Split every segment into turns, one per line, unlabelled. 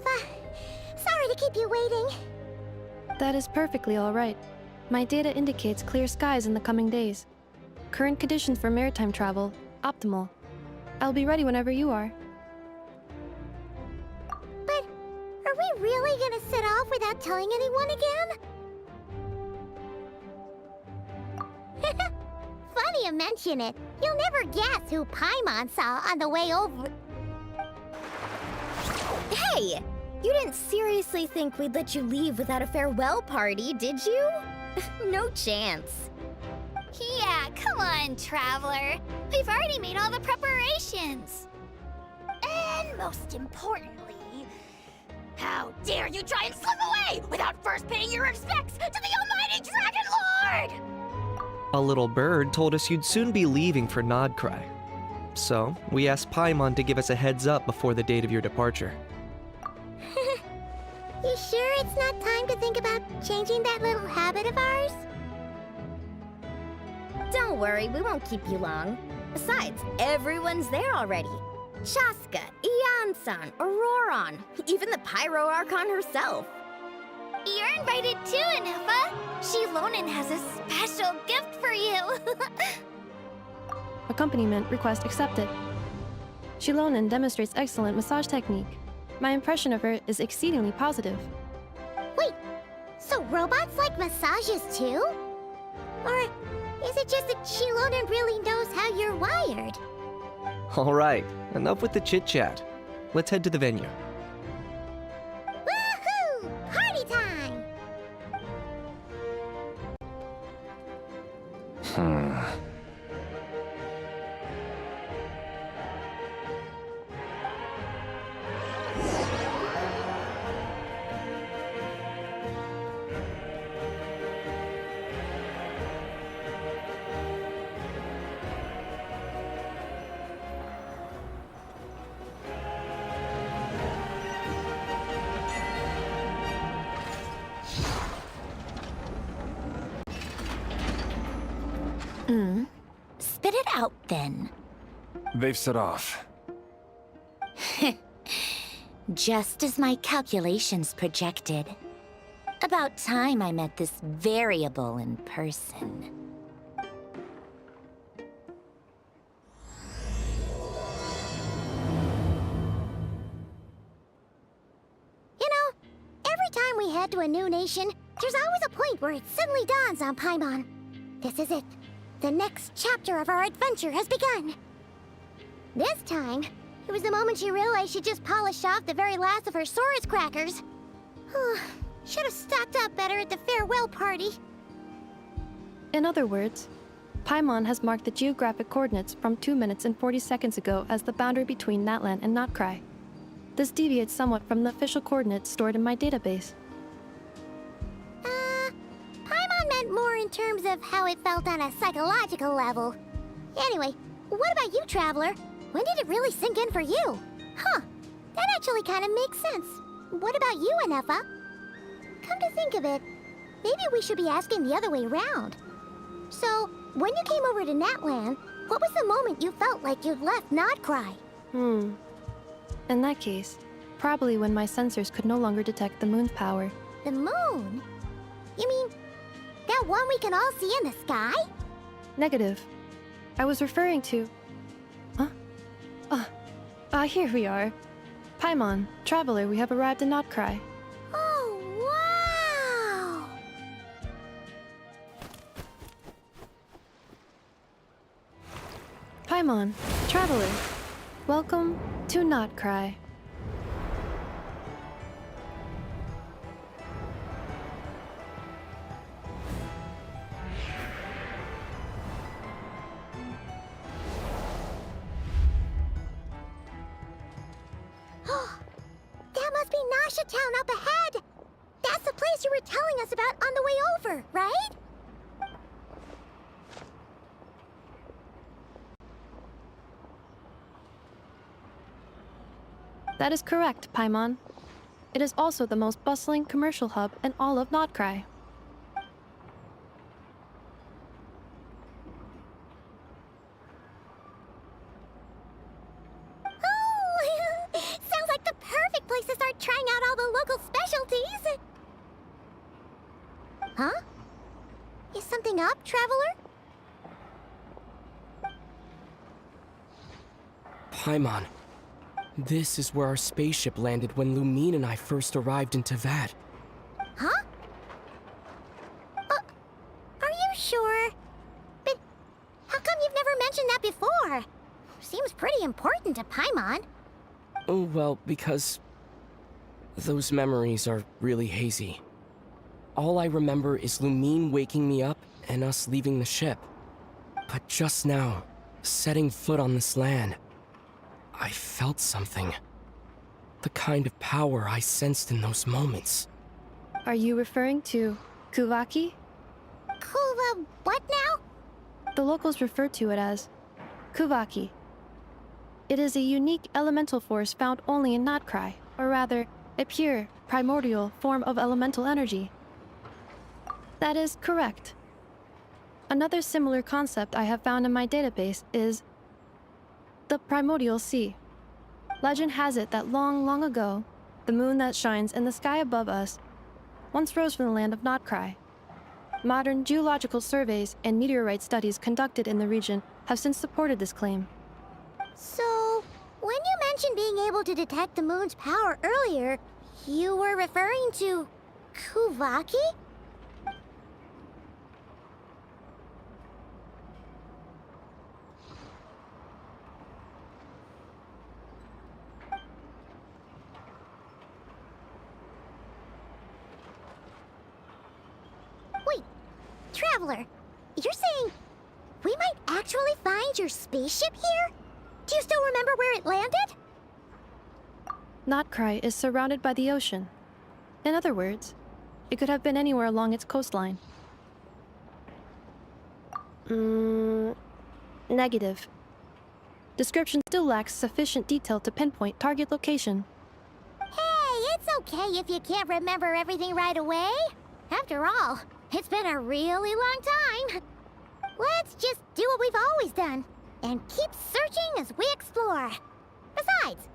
Ineffa. Sorry to keep you waiting.
That is perfectly all right. My data indicates clear skies in the coming days. Current conditions for maritime travel, optimal. I'll be ready whenever you are.
But are we really gonna set off without telling anyone again? Funny you mention it. You'll never guess who Paimon saw on the way over.
Hey! You didn't seriously think we'd let you leave without a farewell party, did you? No chance.
Yeah, come on, Traveler. We've already made all the preparations. And most importantly, how dare you try and slip away without first paying your respects to the almighty Dragon Lord!
A little bird told us you'd soon be leaving for Nod Krai. So, we asked Paimon to give us a heads up before the date of your departure.
You sure it's not time to think about changing that little habit of ours?
Don't worry, we won't keep you long. Besides, everyone's there already. Chaska, Ian-san, Auroron, even the Pyro Archon herself.
You're invited too, Ineffa. Shilonen has a special gift for you.
Accompaniment request accepted. Shilonen demonstrates excellent massage technique. My impression of her is exceedingly positive.
Wait, so robots like massages too? Or is it just that Shilonen really knows how you're wired?
Alright, enough with the chit-chat. Let's head to the venue.
Woohoo! Party time!
Spit it out, then.
They've set off.
Just as my calculations projected. About time I met this variable in person.
You know, every time we head to a new nation, there's always a point where it suddenly dawns on Paimon. This is it. The next chapter of our adventure has begun. This time, it was the moment she realized she just polished off the very last of her Saurus crackers. Should have stocked up better at the farewell party.
In other words, Paimon has marked the geographic coordinates from 2 minutes and 40 seconds ago as the boundary between Natlan and Nod Krai. This deviates somewhat from the official coordinates stored in my database.
Paimon meant more in terms of how it felt on a psychological level. Anyway, what about you, Traveler? When did it really sink in for you? Huh, that actually kind of makes sense. What about you, Ineffa? Come to think of it, maybe we should be asking the other way around. So, when you came over to Natlan, what was the moment you felt like you'd left Nod Krai?
In that case, probably when my sensors could no longer detect the moon's power.
The moon? You mean, that one we can all see in the sky?
Negative. I was referring to... here we are. Paimon, Traveler, we have arrived in Nod Krai.
Oh, wow!
Paimon, Traveler, welcome to Nod Krai.
That must be Nasha Town up ahead! That's the place you were telling us about on the way over, right?
That is correct, Paimon. It is also the most bustling commercial hub in all of Nod Krai.
Oh, sounds like the perfect place to start trying out Huh? Is something up, Traveler?
Paimon, this is where our spaceship landed when Lumine and I first arrived in Teyvat.
Huh? Are you sure? But how come you've never mentioned that before? Seems pretty important to Paimon.
Oh, well, because those memories are really hazy. All I remember is Lumine waking me up and us leaving the ship. But just now, setting foot on this land, I felt something. The kind of power I sensed in those moments.
Are you referring to Kuvaki?
Kuva, what now?
The locals refer to it as Kuvaki. It is a unique elemental force found only in Nod Krai, or rather, a pure, primordial form of elemental energy. That is correct. Another similar concept I have found in my database is the primordial sea. Legend has it that long, long ago, the moon that shines in the sky above us once rose from the land of Nod Krai. Modern geological surveys and meteorite studies conducted in the region have since supported this claim.
So, when you mentioned being able to detect the moon's power earlier, you were referring to Kuvaki? Wait, Traveler, you're saying we might actually find your spaceship here? Do you still remember where it landed?
Nod Krai is surrounded by the ocean. In other words, it could have been anywhere along its coastline. Negative. Description still lacks sufficient detail to pinpoint target location.
Hey, it's okay if you can't remember everything right away. After all, it's been a really long time. Let's just do what we've always done and keep searching as we explore. Besides,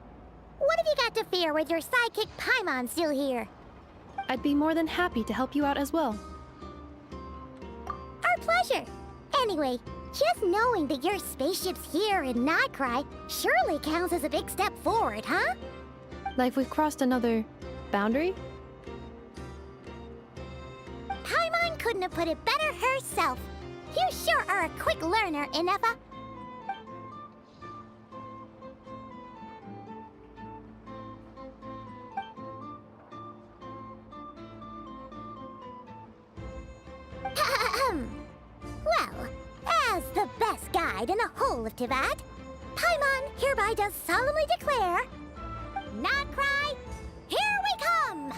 what have you got to fear with your sidekick Paimon still here?
I'd be more than happy to help you out as well.
Our pleasure. Anyway, just knowing that your spaceship's here in Nod Krai surely counts as a big step forward, huh?
Like we've crossed another boundary?
Paimon couldn't have put it better herself. You sure are a quick learner, Ineffa. Well, as the best guide in the whole of Teyvat, Paimon hereby does solemnly declare, Nod Krai, here we come!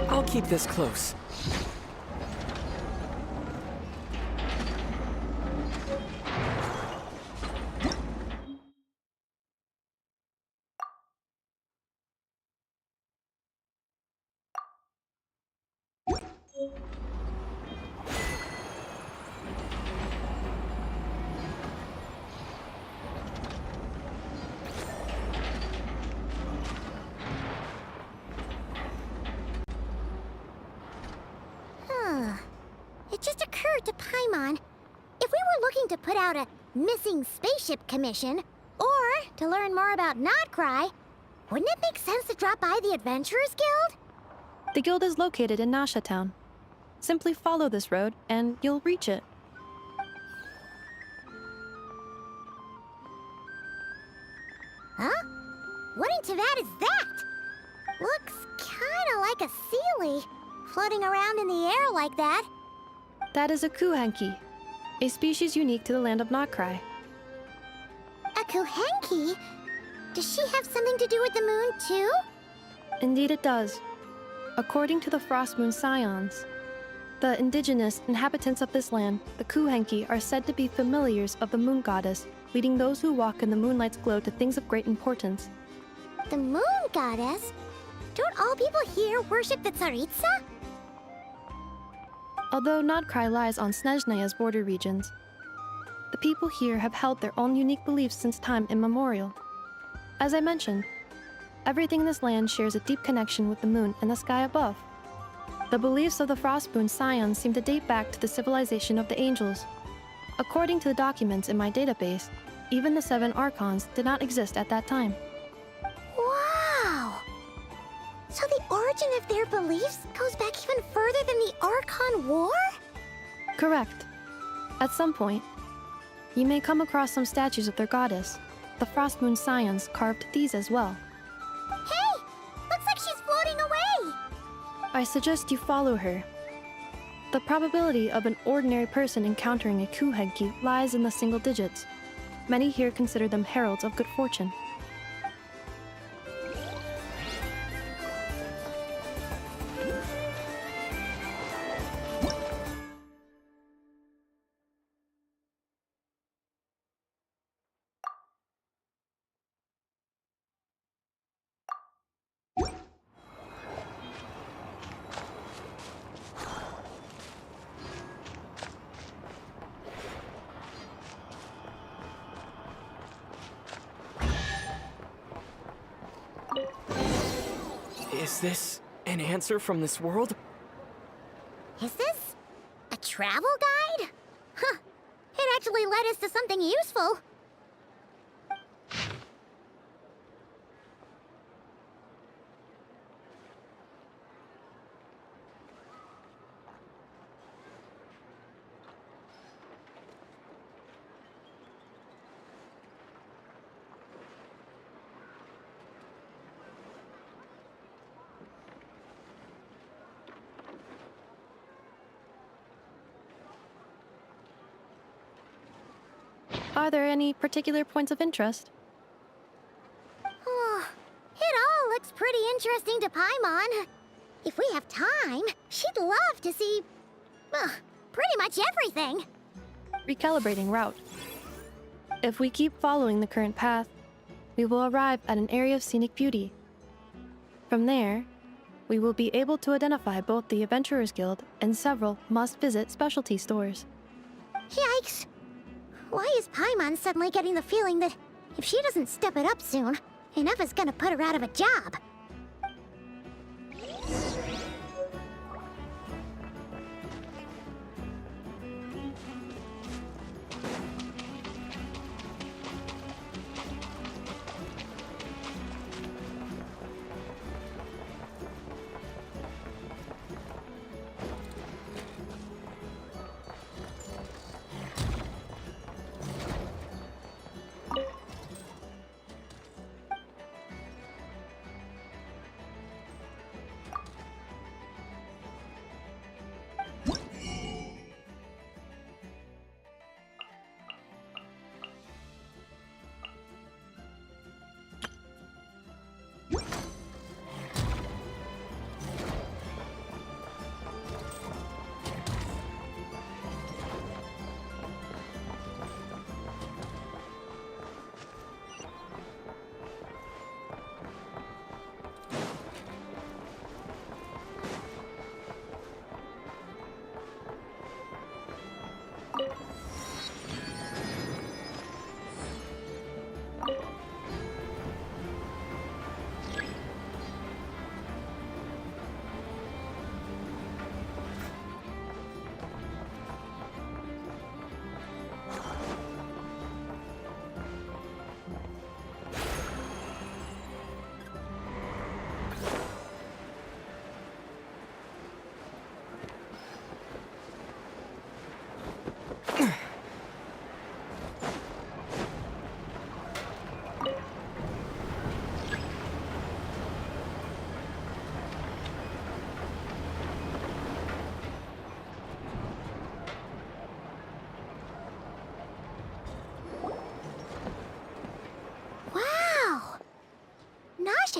I'll keep this close.
It just occurred to Paimon, if we were looking to put out a missing spaceship commission, or to learn more about Nod Krai, Wouldn't it make sense to drop by the Adventurers Guild?
The guild is located in Nasha Town. Simply follow this road, and you'll reach it.
Huh? What in Teyvat is that? Looks kinda like a Sealy, floating around in the air like that.
That is a Kuhenki, a species unique to the land of Nod Krai.
A Kuhenki? Does she have something to do with the moon, too?
Indeed it does. According to the Frost Moon Scions, the indigenous inhabitants of this land, the Kuhenki, are said to be familiars of the moon goddess, leading those who walk in the moonlight's glow to things of great importance.
The moon goddess? Don't all people here worship the Tsaritsa?
Although Nod Krai lies on Snezhnaya's border regions, the people here have held their own unique beliefs since time immemorial. As I mentioned, everything in this land shares a deep connection with the moon and the sky above. The beliefs of the Frostmoon Scions seem to date back to the civilization of the angels. According to the documents in my database, even the 7 Archons did not exist at that time.
Wow! So the origin of their beliefs goes back even further than the Archon War?
Correct. At some point, you may come across some statues of their goddess. The Frostmoon Scions carved these as well.
Hey! Looks like she's floating away!
I suggest you follow her. The probability of an ordinary person encountering a Kuhenki lies in the single digits. Many here consider them heralds of good fortune.
Is this an answer from this world?
Is this a travel guide? Huh. It actually led us to something useful.
Are there any particular points of interest?
Oh, it all looks pretty interesting to Paimon. If we have time, she'd love to see, pretty much everything.
Recalibrating route. If we keep following the current path, we will arrive at an area of scenic beauty. From there, we will be able to identify both the Adventurers Guild and several must-visit specialty stores.
Yikes! Why is Paimon suddenly getting the feeling that if she doesn't step it up soon, Ineffa's gonna put her out of a job?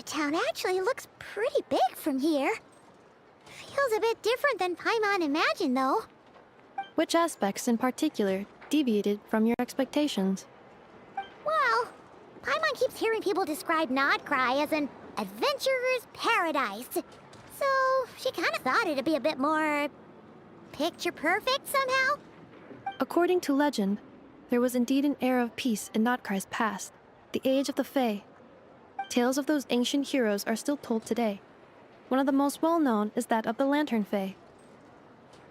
Nasha Town actually looks pretty big from here. Feels a bit different than Paimon imagined, though.
Which aspects in particular deviated from your expectations?
Well, Paimon keeps hearing people describe Nod Krai as an adventurer's paradise. So, she kind of thought it'd be a bit more picture perfect somehow.
According to legend, there was indeed an era of peace in Nod Krai's past, the age of the Fae. Tales of those ancient heroes are still told today. One of the most well-known is that of the Lantern Fae.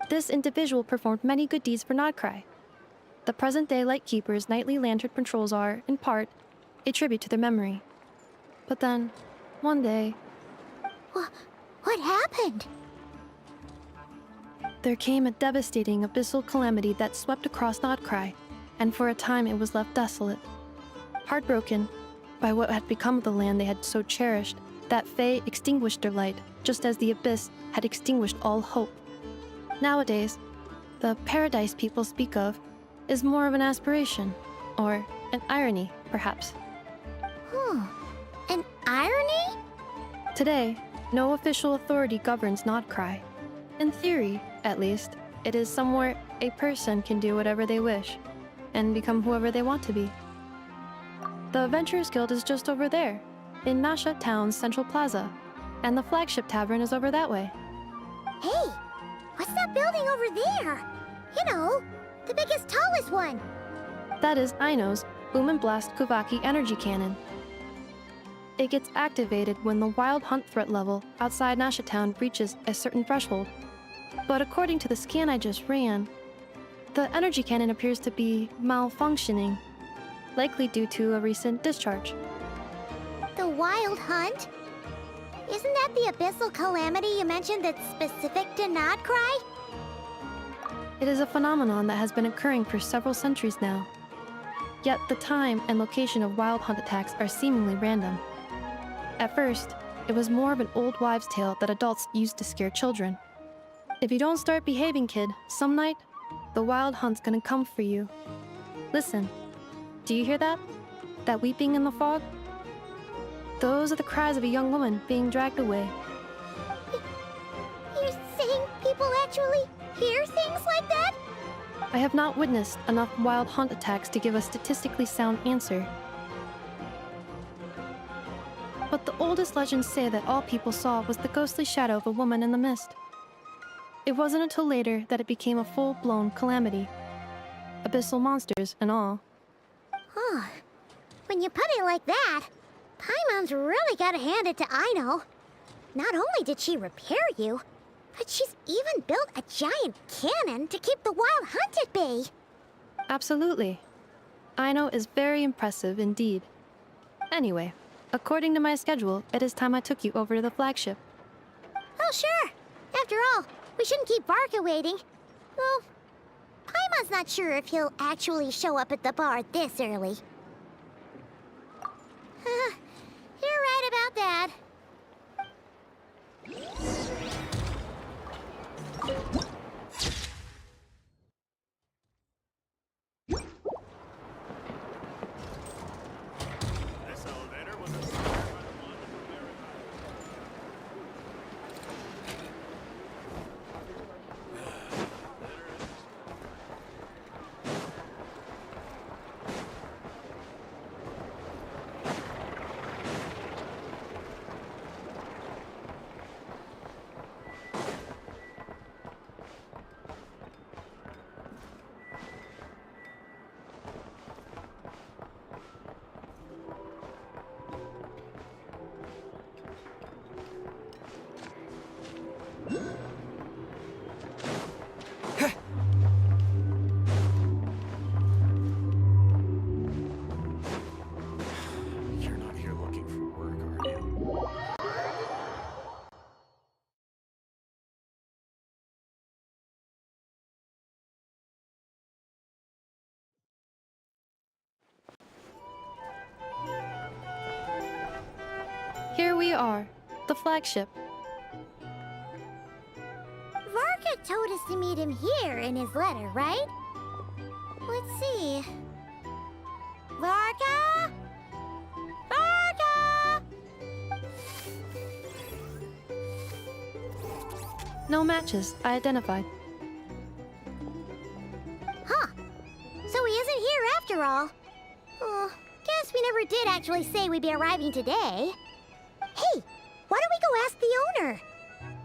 This individual performed many good deeds for Nod Krai. The present-day Lightkeeper's nightly lantern patrols are, in part, a tribute to their memory. But then, one day,
What happened?
there came a devastating abyssal calamity that swept across Nod Krai, and for a time it was left desolate. Heartbroken by what had become of the land they had so cherished, that Fae extinguished their light, just as the abyss had extinguished all hope. Nowadays, the paradise people speak of is more of an aspiration, or an irony, perhaps.
An irony?
Today, no official authority governs Nod Krai. In theory, at least, it is somewhere a person can do whatever they wish, and become whoever they want to be. The Adventurers Guild is just over there, in Nasha Town's Central Plaza, and the flagship tavern is over that way.
Hey, what's that building over there? You know, the biggest, tallest one.
That is Aino's Boom and Blast Kuvaki energy cannon. It gets activated when the wild hunt threat level outside Nasha Town reaches a certain threshold. But according to the scan I just ran, the energy cannon appears to be malfunctioning, likely due to a recent discharge.
The Wild Hunt? Isn't that the abyssal calamity you mentioned that's specific to Nod Krai?
It is a phenomenon that has been occurring for several centuries now. Yet the time and location of wild hunt attacks are seemingly random. At first, it was more of an old wives' tale that adults used to scare children. If you don't start behaving, kid, some night, the wild hunt's gonna come for you. Listen, do you hear that? That weeping in the fog? Those are the cries of a young woman being dragged away.
You're saying people actually hear things like that?
I have not witnessed enough wild hunt attacks to give a statistically sound answer. But the oldest legends say that all people saw was the ghostly shadow of a woman in the mist. It wasn't until later that it became a full-blown calamity. Abyssal monsters and all.
Huh. When you put it like that, Paimon's really gotta hand it to Aino. Not only did she repair you, but she's even built a giant cannon to keep the wild hunt at bay.
Absolutely. Aino is very impressive indeed. Anyway, according to my schedule, it is time I took you over to the flagship.
Oh, sure. After all, we shouldn't keep Barca waiting. Well, Paimon's not sure if he'll actually show up at the bar this early. You're right about that.
This elevator was
You're not here looking for work, are you?
Here we are, the flagship.
Varka told us to meet him here in his letter, right? Let's see. Varka? Varka!
No matches, I identified.
Huh. So he isn't here after all. Oh, guess we never did actually say we'd be arriving today. Hey, why don't we go ask the owner?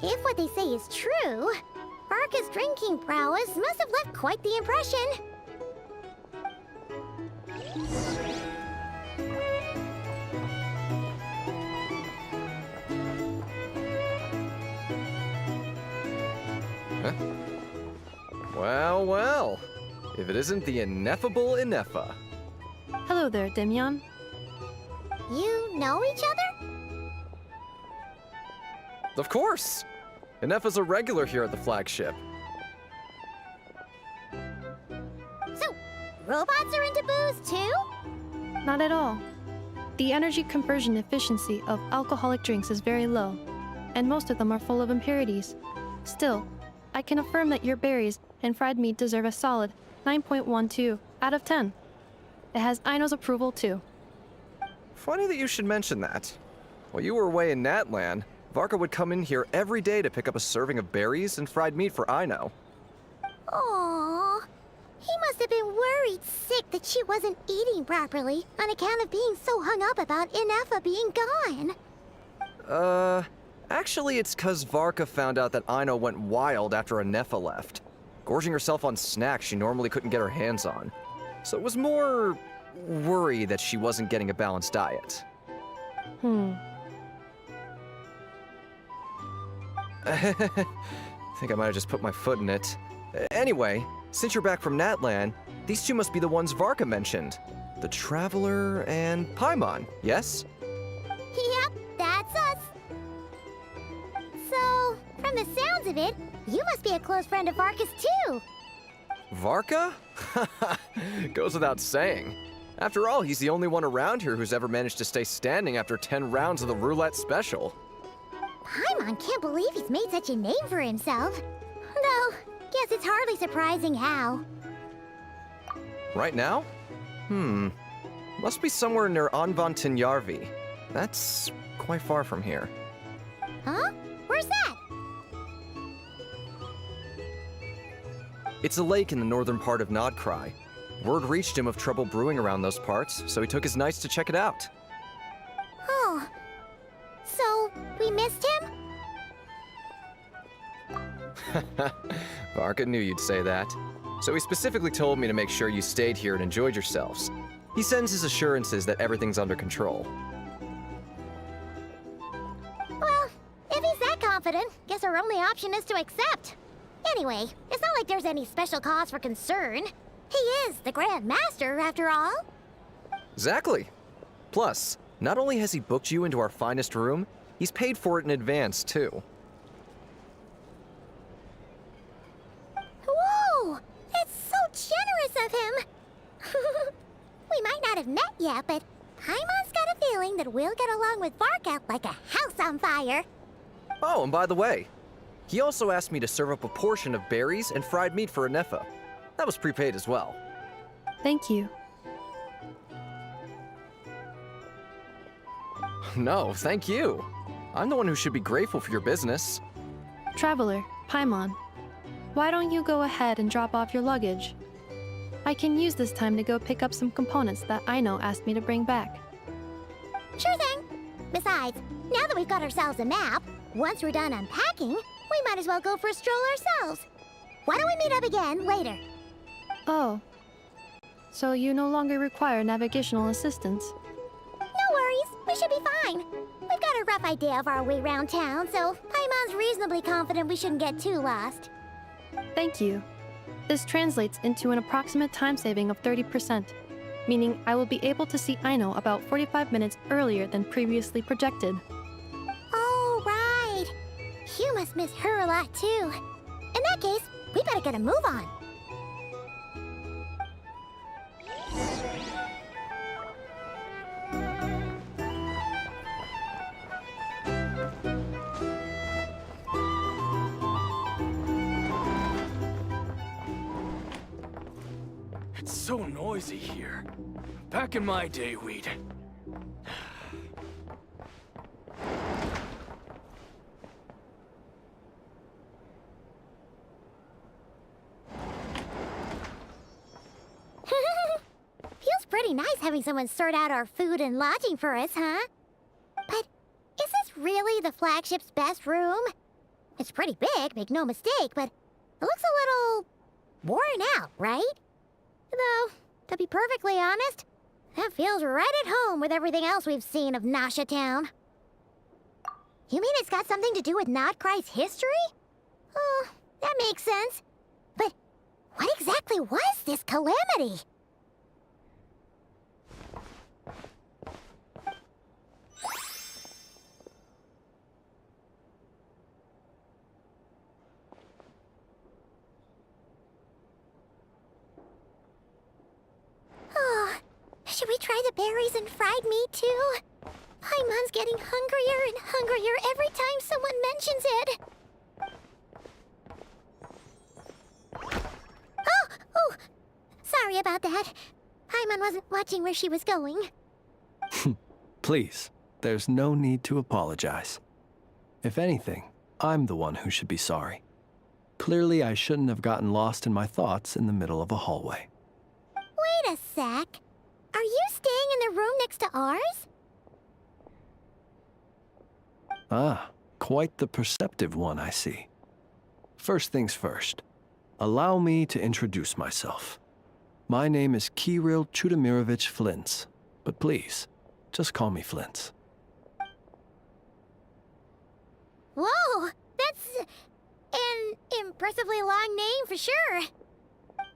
If what they say is true, Varka's drinking prowess must have left quite the impression.
Huh? Well, well. If it isn't the ineffable Ineffa.
Hello there, Demyon.
You know each other?
Of course! Ineffa's a regular here at the flagship.
So, robots are into booze too?
Not at all. The energy conversion efficiency of alcoholic drinks is very low, and most of them are full of impurities. Still, I can affirm that your berries and fried meat deserve a solid 9.12 out of 10. It has Aino's approval too.
Funny that you should mention that. While you were away in Natlan, Varka would come in here every day to pick up a serving of berries and fried meat for Aino.
Aww. He must have been worried sick that she wasn't eating properly on account of being so hung up about Ineffa being gone.
Actually it's 'cause Varka found out that Aino went wild after Ineffa left, gorging herself on snacks she normally couldn't get her hands on. So it was more worry that she wasn't getting a balanced diet. I think I might have just put my foot in it. Anyway, since you're back from Natlan, these two must be the ones Varka mentioned. The Traveler and Paimon, yes?
Yep, that's us. So, from the sounds of it, you must be a close friend of Varka's too.
Varka? Goes without saying. After all, he's the only one around here who's ever managed to stay standing after 10 rounds of the roulette special.
Paimon can't believe he's made such a name for himself. Though, guess it's hardly surprising how.
Right now? Must be somewhere near Anvantinyarvi. That's quite far from here.
Huh? Where's that?
It's a lake in the northern part of Nod Krai. Word reached him of trouble brewing around those parts, so he took his knights to check it out.
Oh. So, we missed him?
Varka knew you'd say that. So he specifically told me to make sure you stayed here and enjoyed yourselves. He sends his assurances that everything's under control.
Well, if he's that confident, guess our only option is to accept. Anyway, it's not like there's any special cause for concern. He is the Grand Master, after all.
Exactly. Plus, not only has he booked you into our finest room, he's paid for it in advance, too.
Whoa! That's so generous of him! We might not have met yet, but Paimon's got a feeling that we'll get along with Varka like a house on fire.
Oh, and by the way, he also asked me to serve up a portion of berries and fried meat for Ineffa. That was prepaid as well.
Thank you.
No, thank you. I'm the one who should be grateful for your business.
Traveler, Paimon, why don't you go ahead and drop off your luggage? I can use this time to go pick up some components that Aino asked me to bring back.
Sure thing. Besides, now that we've got ourselves a map, once we're done unpacking, we might as well go for a stroll ourselves. Why don't we meet up again later?
Oh. So you no longer require navigational assistance?
No worries, we should be fine. We've got a rough idea of our way around town, so Paimon's reasonably confident we shouldn't get too lost.
Thank you. This translates into an approximate time saving of 30%, meaning I will be able to see Aino about 45 minutes earlier than previously projected.
Oh, right. You must miss her a lot, too. In that case, we better get a move on.
It's so noisy here. Back in my day, we'd...
having someone sort out our food and lodging for us, huh? But is this really the flagship's best room? It's pretty big, make no mistake, but it looks a little worn out, right? Though, to be perfectly honest, that feels right at home with everything else we've seen of Nasha Town. You mean it's got something to do with Nod Krai's history? Oh, that makes sense. But what exactly was this calamity? Oh, should we try the berries and fried meat too? Paimon's getting hungrier and hungrier every time someone mentions it. Oh, sorry about that. Paimon wasn't watching where she was going.
Please, there's no need to apologize. If anything, I'm the one who should be sorry. Clearly, I shouldn't have gotten lost in my thoughts in the middle of a hallway.
Wait a sec. Are you staying in the room next to ours?
Ah, quite the perceptive one, I see. First things first, allow me to introduce myself. My name is Kirill Chudamirovich Flintz, but please, just call me Flintz.
Whoa, that's an impressively long name for sure.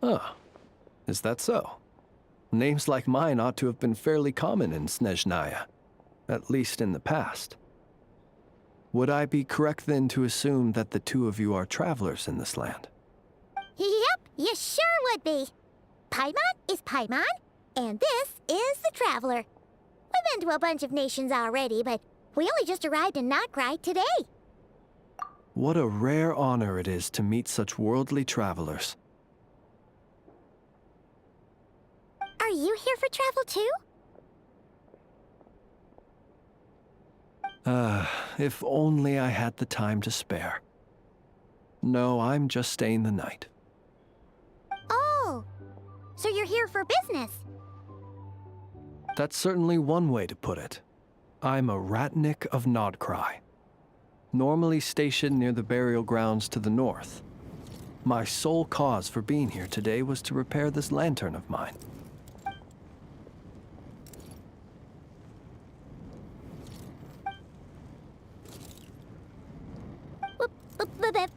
Ah, is that so? Names like mine ought to have been fairly common in Snezhnaya, at least in the past. Would I be correct then to assume that the two of you are travelers in this land?
Yep, you sure would be. Paimon is Paimon, and this is the Traveler. We've been to a bunch of nations already, but we only just arrived in Nod Krai today.
What a rare honor it is to meet such worldly travelers.
Are you here for travel too?
If only I had the time to spare. No, I'm just staying the night.
Oh, so you're here for business?
That's certainly one way to put it. I'm a Ratnik of Nod Krai, normally stationed near the burial grounds to the north. My sole cause for being here today was to repair this lantern of mine.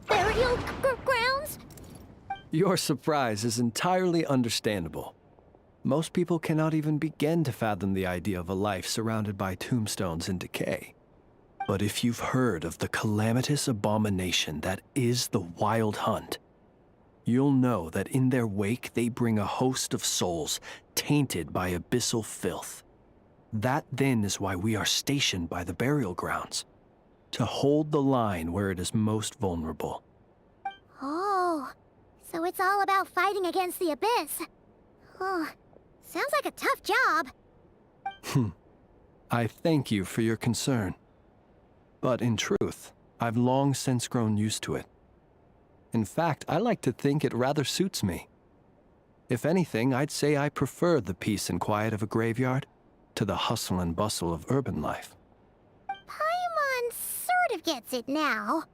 Burial grounds?
Your surprise is entirely understandable. Most people cannot even begin to fathom the idea of a life surrounded by tombstones and decay. But if you've heard of the calamitous abomination that is the Wild Hunt, you'll know that in their wake they bring a host of souls tainted by abyssal filth. That then is why we are stationed by the burial grounds, to hold the line where it is most vulnerable.
Oh, so it's all about fighting against the abyss. Oh, sounds like a tough job.
I thank you for your concern. But in truth, I've long since grown used to it. In fact, I like to think it rather suits me. If anything, I'd say I prefer the peace and quiet of a graveyard to the hustle and bustle of urban life.
Paimon sort of gets it now.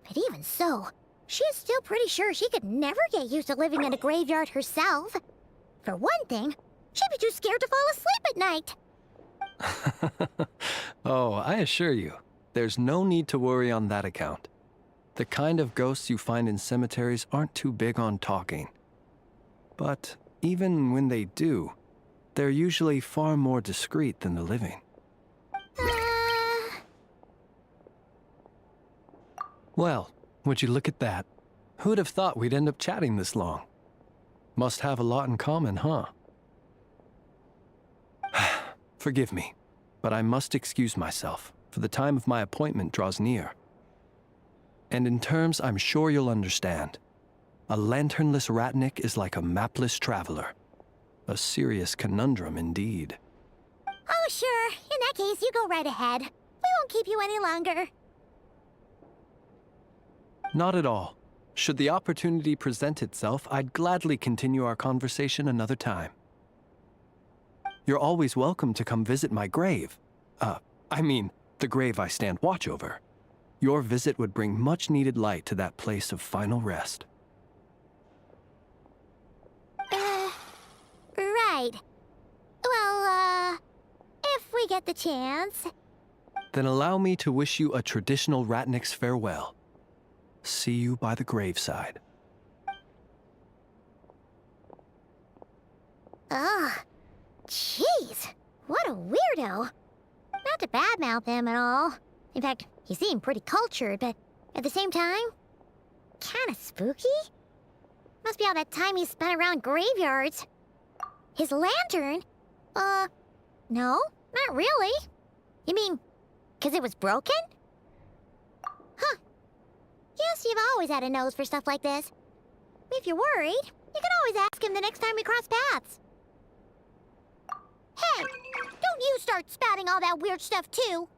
But even so, she's still pretty sure she could never get used to living in a graveyard herself. For one thing, she'd be too scared to fall asleep at night.
Oh, I assure you, there's no need to worry on that account. The kind of ghosts you find in cemeteries aren't too big on talking. But even when they do, they're usually far more discreet than the living. Well, would you look at that? Who'd have thought we'd end up chatting this long? Must have a lot in common, huh? Forgive me, but I must excuse myself, for the time of my appointment draws near. And in terms I'm sure you'll understand, a lanternless Ratnik is like a mapless traveler. A serious conundrum indeed.
Oh, sure. In that case, you go right ahead. We won't keep you any longer.
Not at all. Should the opportunity present itself, I'd gladly continue our conversation another time. You're always welcome to come visit my grave. I mean, the grave I stand watch over. Your visit would bring much-needed light to that place of final rest.
Right. Well, if we get the chance.
Then allow me to wish you a traditional Ratnik's farewell. See you by the graveside.
Ugh. Jeez. What a weirdo. Not to badmouth him at all. In fact, he seemed pretty cultured, but at the same time, kinda spooky? Must be all that time he spent around graveyards. His lantern? No, not really. You mean, 'cause it was broken? Huh. Guess you've always had a nose for stuff like this. If you're worried, you can always ask him the next time we cross paths. Hey, don't you start spouting all that weird stuff too.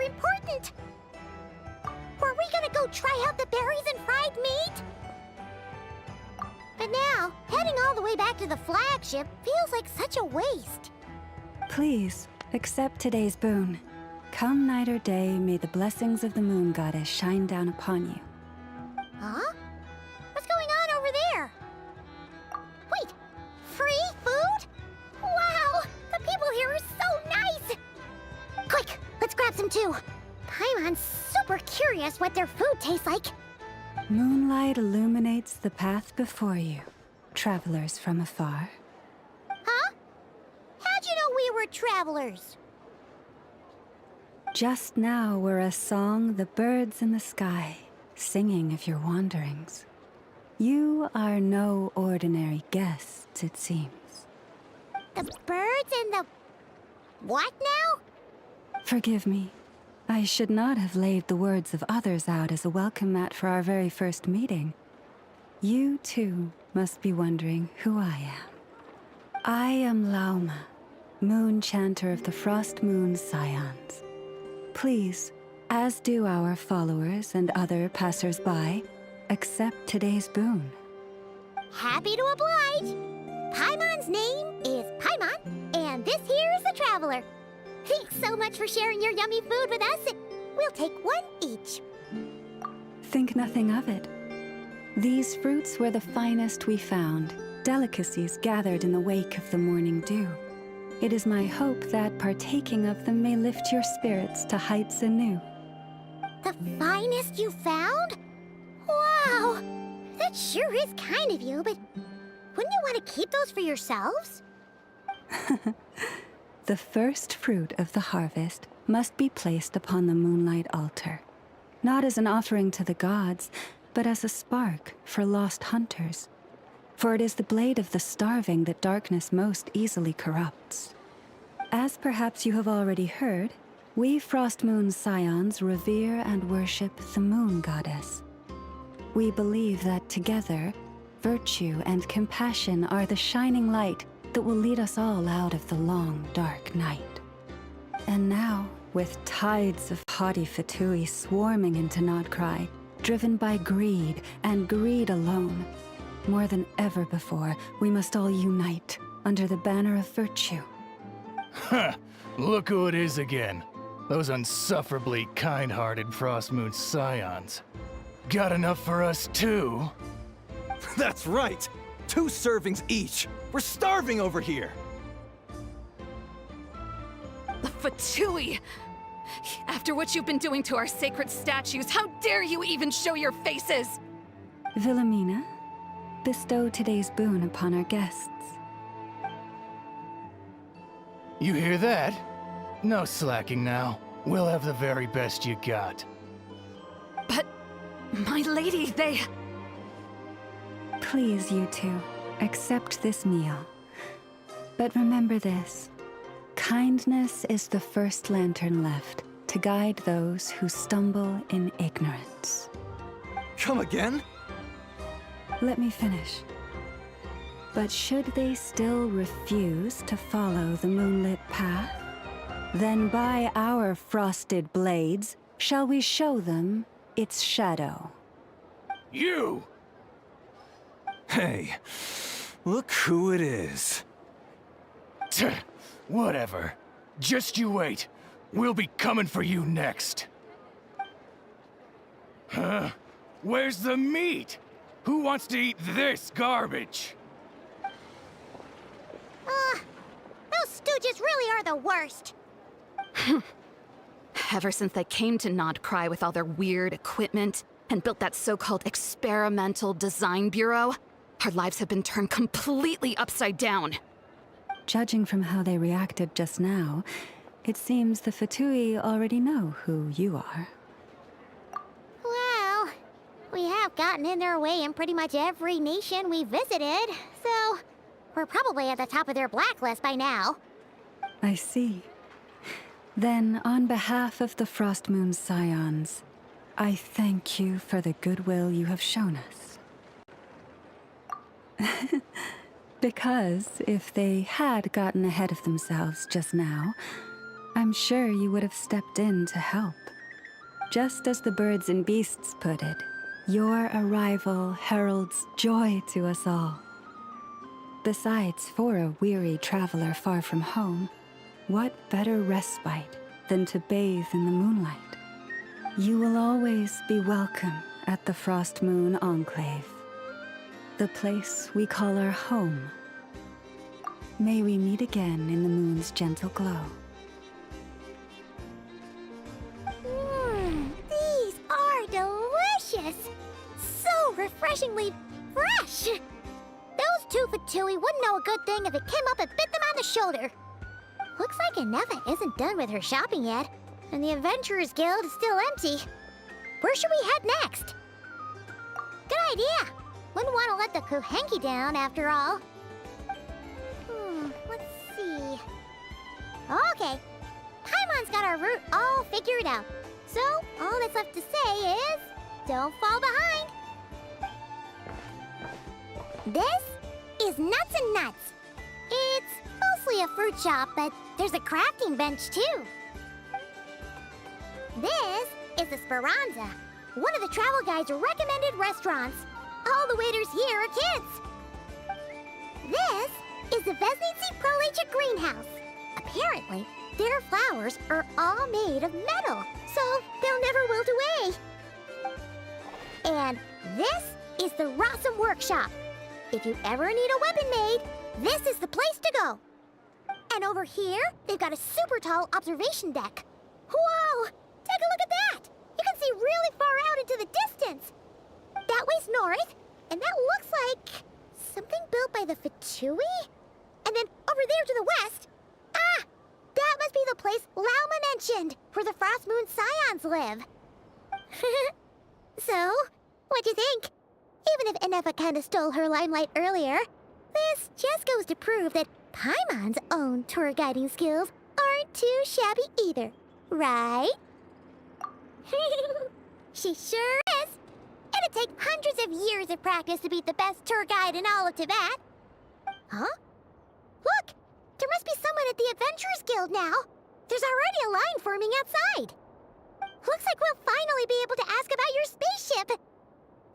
Important! Were we gonna go try out the berries and fried meat? But now, heading all the way back to the flagship feels like such a waste.
Please, accept today's boon. Come night or day, may the blessings of the moon goddess shine down upon you.
Huh? What's going on over there? Wait, free food? Wow, the people here are so nice! Quick, let's grab some too. Paimon's super curious what their food tastes like.
Moonlight illuminates the path before you, travelers from afar.
Huh? How'd you know we were travelers?
Just now were a song the birds in the sky, singing of your wanderings. You are no ordinary guests, it seems.
The birds and the... what now?
Forgive me. I should not have laid the words of others out as a welcome mat for our very first meeting. You, too, must be wondering who I am. I am Lauma, moon chanter of the Frost Moon Scions. Please, as do our followers and other passers-by, accept today's boon.
Happy to oblige. Paimon's name is Paimon, and this here is the Traveler. Thanks so much for sharing your yummy food with us. We'll take one each.
Think nothing of it. These fruits were the finest we found, delicacies gathered in the wake of the morning dew. It is my hope that partaking of them may lift your spirits to heights anew.
The finest you found? Wow! That sure is kind of you, but wouldn't you want to keep those for yourselves?
The first fruit of the harvest must be placed upon the moonlight altar, not as an offering to the gods, but as a spark for lost hunters. For it is the blade of the starving that darkness most easily corrupts. As perhaps you have already heard, we Frost Moon Scions revere and worship the moon goddess. We believe that together, virtue and compassion are the shining light that will lead us all out of the long, dark night. And now, with tides of haughty Fatui swarming into Nod Krai, driven by greed, and greed alone. More than ever before, we must all unite under the banner of virtue.
Huh. Look who it is again. Those unsufferably kind-hearted Frostmoon scions. Got enough for us too?
That's right! 2 servings each! We're starving over here!
Fatui! After what you've been doing to our sacred statues, how dare you even show your faces?
Wilhelmina, bestow today's boon upon our guests.
You hear that? No slacking now. We'll have the very best you got.
But, my lady, they...
Please, you two, accept this meal. But remember this. Kindness is the first lantern left to guide those who stumble in ignorance.
Come again?
Let me finish. But should they still refuse to follow the moonlit path, then by our frosted blades shall we show them its shadow.
You!
Hey, look who it is.
Whatever. Just you wait. We'll be coming for you next. Huh? Where's the meat? Who wants to eat this garbage?
Those stooges really are the worst.
Ever since they came to Nod Krai with all their weird equipment and built that so-called experimental design bureau, our lives have been turned completely upside down.
Judging from how they reacted just now, it seems the Fatui already know who you are.
Well, we have gotten in their way in pretty much every nation we visited, so we're probably at the top of their blacklist by now.
I see. Then, on behalf of the Frostmoon Scions, I thank you for the goodwill you have shown us. Because if they had gotten ahead of themselves just now, I'm sure you would have stepped in to help. Just as the birds and beasts put it, your arrival heralds joy to us all. Besides, for a weary traveler far from home, what better respite than to bathe in the moonlight? You will always be welcome at the Frostmoon Enclave, the place we call our home. May we meet again in the moon's gentle glow.
These are delicious! So refreshingly fresh! Those two Fatui wouldn't know a good thing if it came up and bit them on the shoulder. Looks like Ineffa isn't done with her shopping yet, and the Adventurers Guild is still empty. Where should we head next? Good idea! Wouldn't want to let the Kuhenki down, after all. Let's see... Okay, Paimon's got our route all figured out. So, all that's left to say is... don't fall behind! This is Nuts and Nuts. It's mostly a fruit shop, but there's a crafting bench too. This is the Speranza, one of the travel guide's recommended restaurants. All the waiters here are kids. This is the Vesnitsi Prolicha greenhouse. Apparently, their flowers are all made of metal, so they'll never wilt away. And this is the Rossum Workshop. If you ever need a weapon made, this is the place to go. And over here, they've got a super tall observation deck. Whoa! Take a look at that! You can see really far out into the distance. That way's north, and that looks like something built by the Fatui? And then over there to the west, that must be the place Lauma mentioned, where the Frostmoon Scions live. So, what'd you think? Even if Ineffa kinda stole her limelight earlier, this just goes to prove that Paimon's own tour guiding skills aren't too shabby either, right? She sure is! It'd take hundreds of years of practice to beat the best tour guide in all of Tibet. Huh? Look! There must be someone at the Adventurers Guild now! There's already a line forming outside! Looks like we'll finally be able to ask about your spaceship.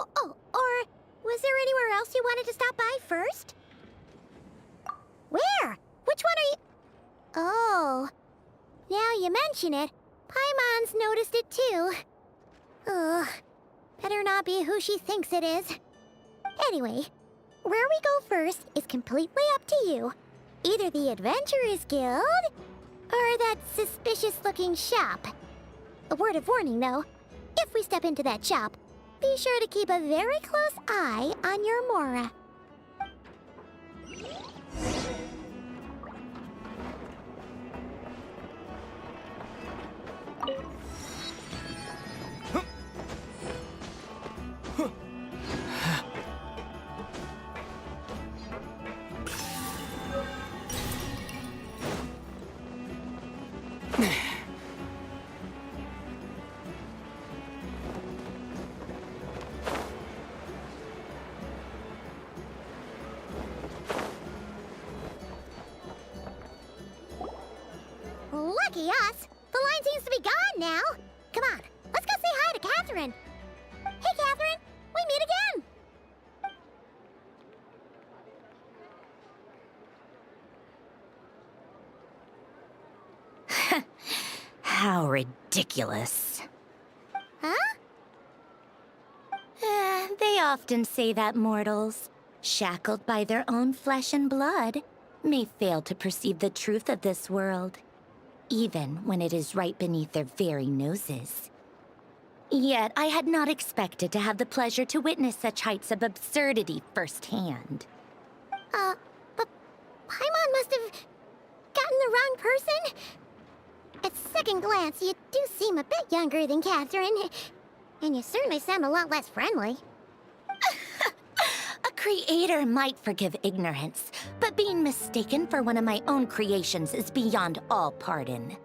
Oh, or was there anywhere else you wanted to stop by first? Where? Which one are you... Oh, now you mention it, Paimon's noticed it too. Ugh, better not be who she thinks it is. Anyway, where we go first is completely up to you. Either the Adventurers Guild, or that suspicious-looking shop. A word of warning, though. If we step into that shop, be sure to keep a very close eye on your Mora. Lucky us! The line seems to be gone now! Come on, let's go say hi to Catherine! Hey, Catherine! We meet again!
How ridiculous.
Huh?
They often say that mortals, shackled by their own flesh and blood, may fail to perceive the truth of this world, even when it is right beneath their very noses. Yet I had not expected to have the pleasure to witness such heights of absurdity firsthand.
But Paimon must have gotten the wrong person? At second glance, you do seem a bit younger than Catherine, and you certainly sound a lot less friendly.
A creator might forgive ignorance, but being mistaken for one of my own creations is beyond all pardon.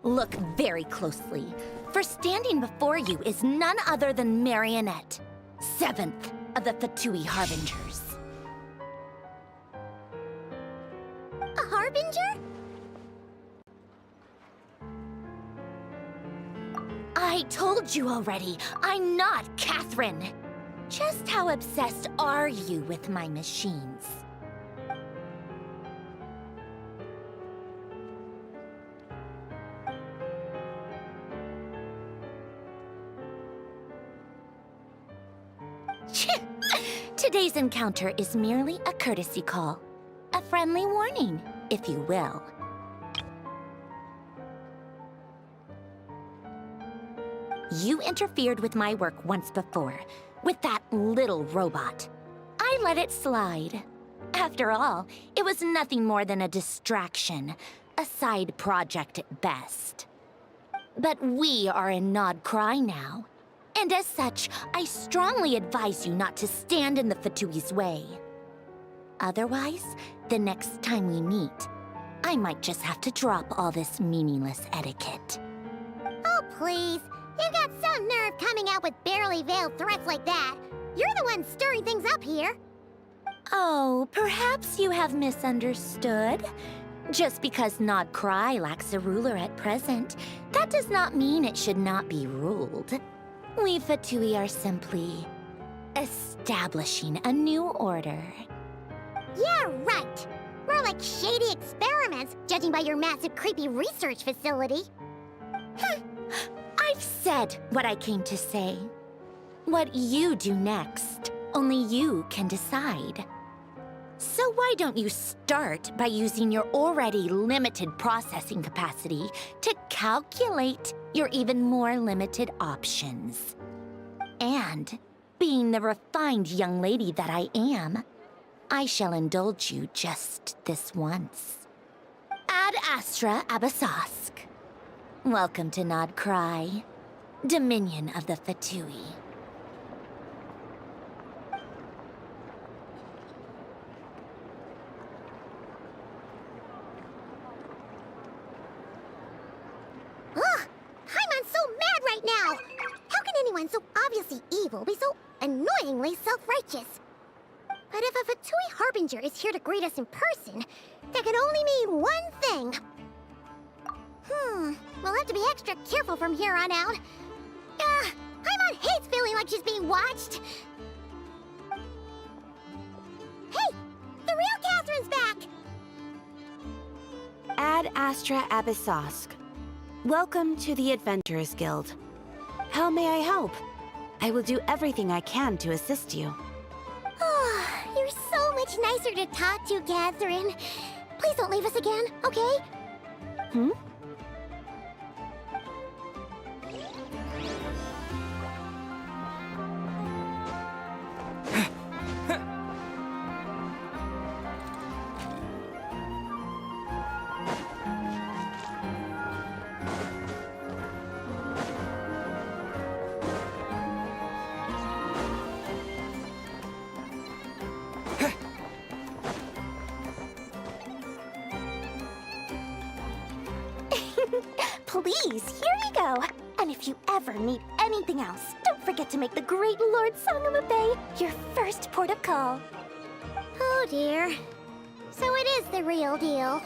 Look very closely, for standing before you is none other than Marionette, 7th of the Fatui Harbingers.
A Harbinger?
I told you already, I'm not Catherine. Just how obsessed are you with my machines? Today's encounter is merely a courtesy call. A friendly warning, if you will. You interfered with my work once before, with that little robot. I let it slide. After all, it was nothing more than a distraction, a side project at best. But we are in Nod Krai now, and as such, I strongly advise you not to stand in the Fatui's way. Otherwise, the next time we meet, I might just have to drop all this meaningless etiquette.
Oh, please. You've got some nerve coming out with barely veiled threats like that. You're the one stirring things up here.
Oh, perhaps you have misunderstood. Just because Nod Krai lacks a ruler at present, that does not mean it should not be ruled. We Fatui are simply establishing a new order.
Yeah, right. More like shady experiments, judging by your massive creepy research facility.
I've said what I came to say. What you do next, only you can decide. So why don't you start by using your already limited processing capacity to calculate your even more limited options? And, being the refined young lady that I am, I shall indulge you just this once. Ad Astra Abasask. Welcome to Nod Krai, Dominion of the Fatui.
Ugh! Paimon's so mad right now! How can anyone so obviously evil be so annoyingly self-righteous? But if a Fatui Harbinger is here to greet us in person, that can only mean one thing. We'll have to be extra careful from here on out. Paimon hates feeling like she's being watched. Hey! The real Catherine's back!
Ad Astra Abyssosk. Welcome to the Adventurers Guild. How may I help? I will do everything I can to assist you.
You're so much nicer to talk to, Catherine. Please don't leave us again, okay?
Please, here you go. And if you ever need anything else, don't forget to make the great Lord Sangama Bay your first port of call.
Oh dear. So it is the real deal.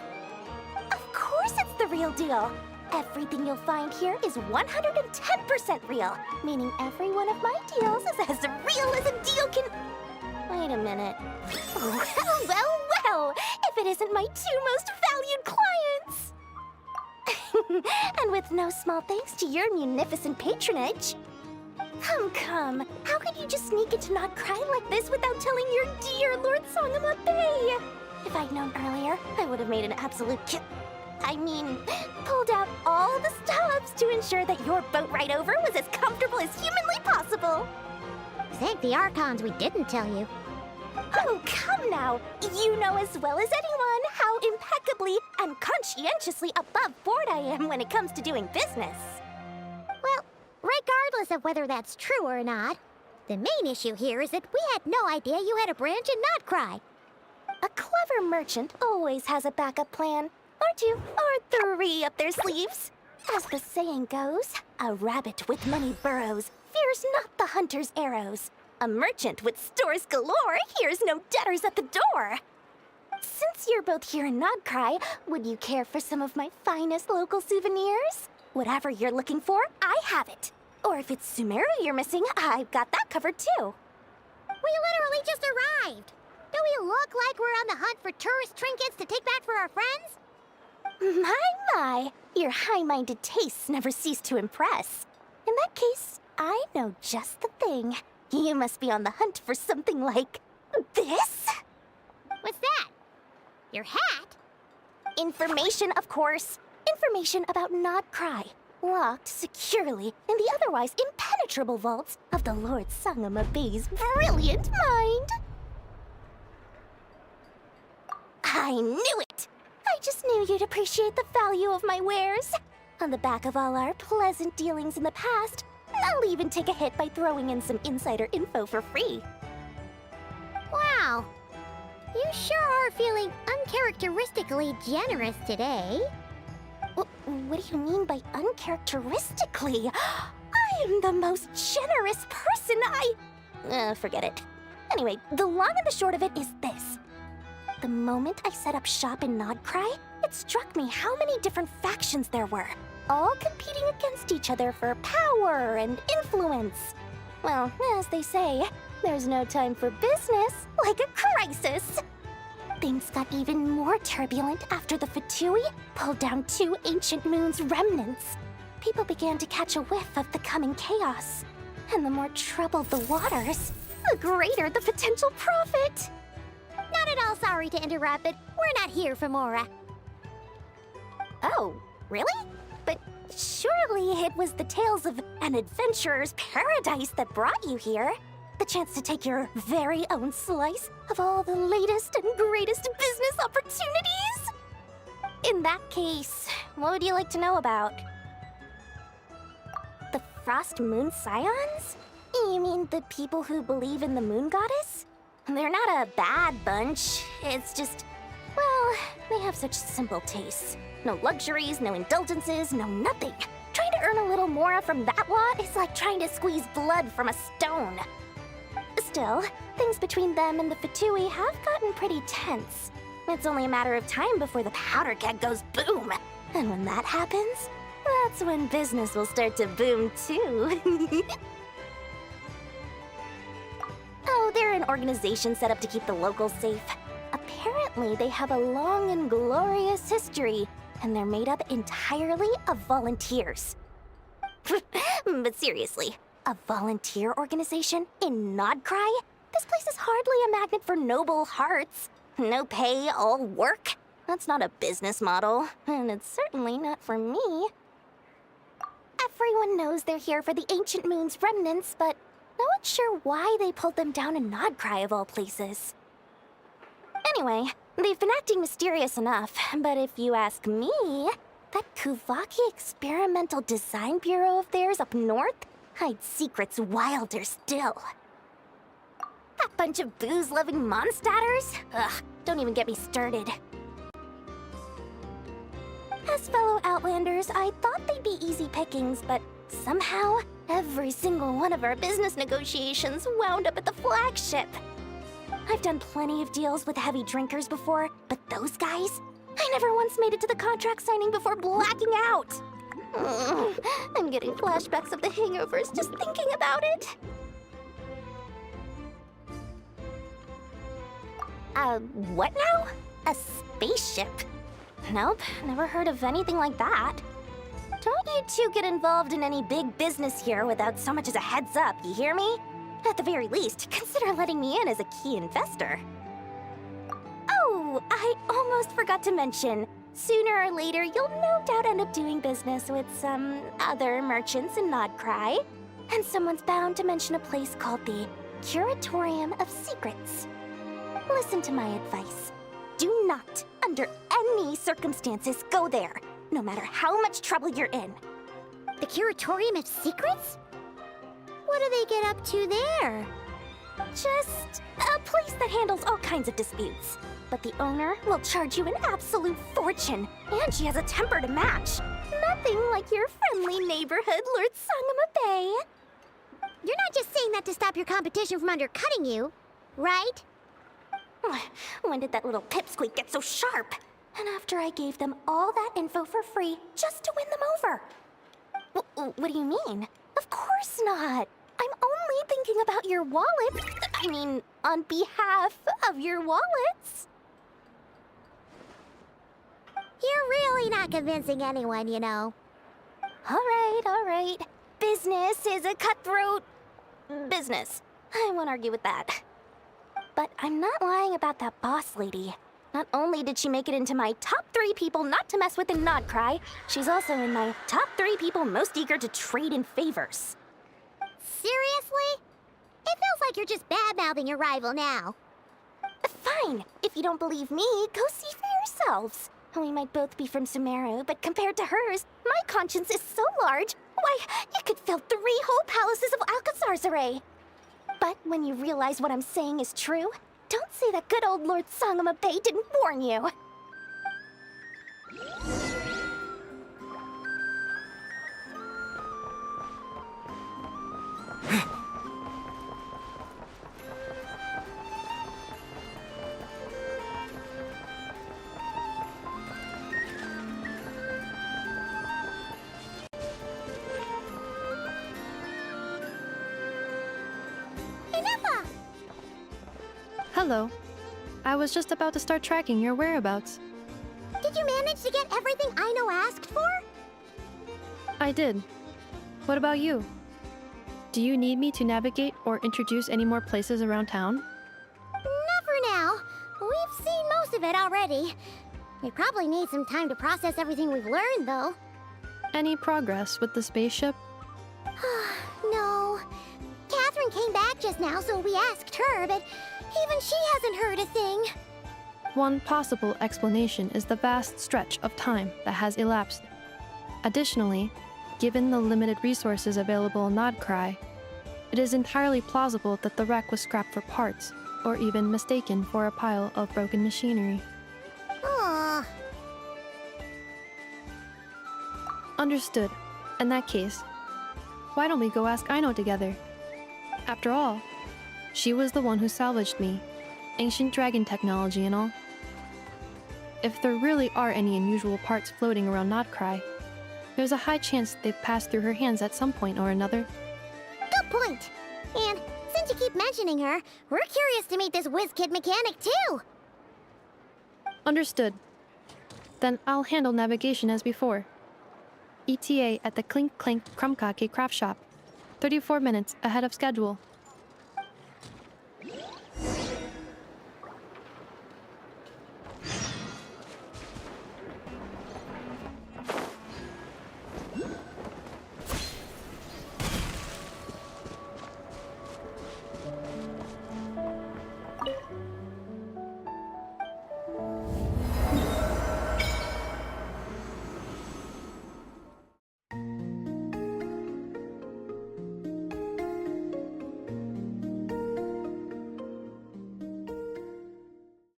Of course it's the real deal. Everything you'll find here is 110% real, meaning every one of my deals is as real as a deal can... Wait a minute. Well, if it isn't my two most valued clients! And with no small thanks to your munificent patronage. Come. How could you just sneak into Nod Krai like this without telling your dear Lord Sangama Bay? If I'd known earlier, I would have made an absolute pulled out all the stops to ensure that your boat ride over was as comfortable as humanly possible.
Thank the Archons we didn't tell you.
Oh, come now. You know as well as anyone how impeccably and conscientiously above board I am when it comes to doing business.
Well, regardless of whether that's true or not, the main issue here is that we had no idea you had a branch in Nod Krai.
A clever merchant always has a backup plan, or two, or three up their sleeves. As the saying goes, a rabbit with many burrows fears not the hunter's arrows. A merchant with stores galore hears no debtors at the door. Since you're both here in Nod Krai, would you care for some of my finest local souvenirs? Whatever you're looking for, I have it. Or if it's Sumeru you're missing, I've got that covered too.
We literally just arrived. Do we look like we're on the hunt for tourist trinkets to take back for our friends?
My, your high-minded tastes never cease to impress. In that case, I know just the thing. You must be on the hunt for something like this?
What's that? Your hat?
Information, of course. Information about Nod Krai, locked securely in the otherwise impenetrable vaults of the Lord Sangama Bay's brilliant mind. I knew it! I just knew you'd appreciate the value of my wares. On the back of all our pleasant dealings in the past, I'll even take a hit by throwing in some insider info for free.
Wow. You sure are feeling uncharacteristically generous today.
What do you mean by uncharacteristically? I am the most generous person forget it. Anyway, the long and the short of it is this. The moment I set up shop in Nod Krai, it struck me how many different factions there were, all competing against each other for power and influence. Well, as they say, there's no time for business like a crisis. Things got even more turbulent after the Fatui pulled down 2 ancient moon's remnants. People began to catch a whiff of the coming chaos. And the more troubled the waters, the greater the potential profit.
Not at all sorry to interrupt, but we're not here for Mora.
Oh, really? But surely it was the tales of an adventurer's paradise that brought you here. The chance to take your very own slice of all the latest and greatest business opportunities? In that case, what would you like to know about? The Frost Moon Scions? You mean the people who believe in the Moon Goddess? They're not a bad bunch. It's just, well, they have such simple tastes. No luxuries, no indulgences, no nothing. Trying to earn a little more from that lot is like trying to squeeze blood from a stone. Still, things between them and the Fatui have gotten pretty tense. It's only a matter of time before the powder keg goes boom. And when that happens, that's when business will start to boom too. Oh, they're an organization set up to keep the locals safe. Apparently, they have a long and glorious history, and they're made up entirely of volunteers. But seriously, a volunteer organization in Nod Krai? This place is hardly a magnet for noble hearts. No pay, all work. That's not a business model, and it's certainly not for me. Everyone knows they're here for the Ancient Moon's remnants, but no one's sure why they pulled them down in Nod Krai of all places. Anyway, they've been acting mysterious enough, but if you ask me, that Kuvaki Experimental Design Bureau of theirs up north hides secrets wilder still. That bunch of booze-loving monstatters? Ugh, don't even get me started. As fellow Outlanders, I thought they'd be easy pickings, but somehow, every single one of our business negotiations wound up at the flagship. I've done plenty of deals with heavy drinkers before, but those guys? I never once made it to the contract signing before blacking out. I'm getting flashbacks of the hangovers just thinking about it. What now? A spaceship? Nope, never heard of anything like that. Don't you two get involved in any big business here without so much as a heads up, you hear me? At the very least, consider letting me in as a key investor. Oh, I almost forgot to mention. Sooner or later, you'll no doubt end up doing business with some other merchants in Nod Krai. And someone's bound to mention a place called the Curatorium of Secrets. Listen to my advice. Do not, under any circumstances, go there, no matter how much trouble you're in.
The Curatorium of Secrets? What do they get up to there?
Just a place that handles all kinds of disputes. But the owner will charge you an absolute fortune, and she has a temper to match. Nothing like your friendly neighborhood Lord Sangama Bay.
You're not just saying that to stop your competition from undercutting you, right?
When did that little pipsqueak get so sharp? And after I gave them all that info for free just to win them over. What do you mean? Of course not. I'm only thinking about your wallet. I mean, on behalf of your wallets.
You're really not convincing anyone, you know.
All right. Business is a cutthroat business. I won't argue with that. But I'm not lying about that boss lady. Not only did she make it into my top 3 people not to mess with in Nod Krai, she's also in my top 3 people most eager to trade in favors.
Seriously? It feels like you're just bad-mouthing your rival now.
Fine. If you don't believe me, go see for yourselves. We might both be from Sumeru, but compared to hers, my conscience is so large, why, it could fill 3 whole palaces of Alcazar's array. But when you realize what I'm saying is true, don't say that good old Lord Sangama Bay didn't warn you.
Ineffa!
Hello. I was just about to start tracking your whereabouts.
Did you manage to get everything Aino asked for?
I did. What about you? Do you need me to navigate or introduce any more places around town?
Not for now. We've seen most of it already. We probably need some time to process everything we've learned, though.
Any progress with the spaceship?
No. Catherine came back just now, so we asked her, but even she hasn't heard a thing.
One possible explanation is the vast stretch of time that has elapsed. Additionally, given the limited resources available in Nod Krai, it is entirely plausible that the wreck was scrapped for parts, or even mistaken for a pile of broken machinery.
Aww.
Understood. In that case, why don't we go ask Aino together? After all, she was the one who salvaged me, ancient dragon technology and all. if there really are any unusual parts floating around Nod Krai, there's a high chance they've passed through her hands at some point or another.
Good point. And since you keep mentioning her, we're curious to meet this whiz-kid mechanic too.
Understood. Then I'll handle navigation as before. ETA at the Clink Clank Krumkake craft shop. 34 minutes ahead of schedule.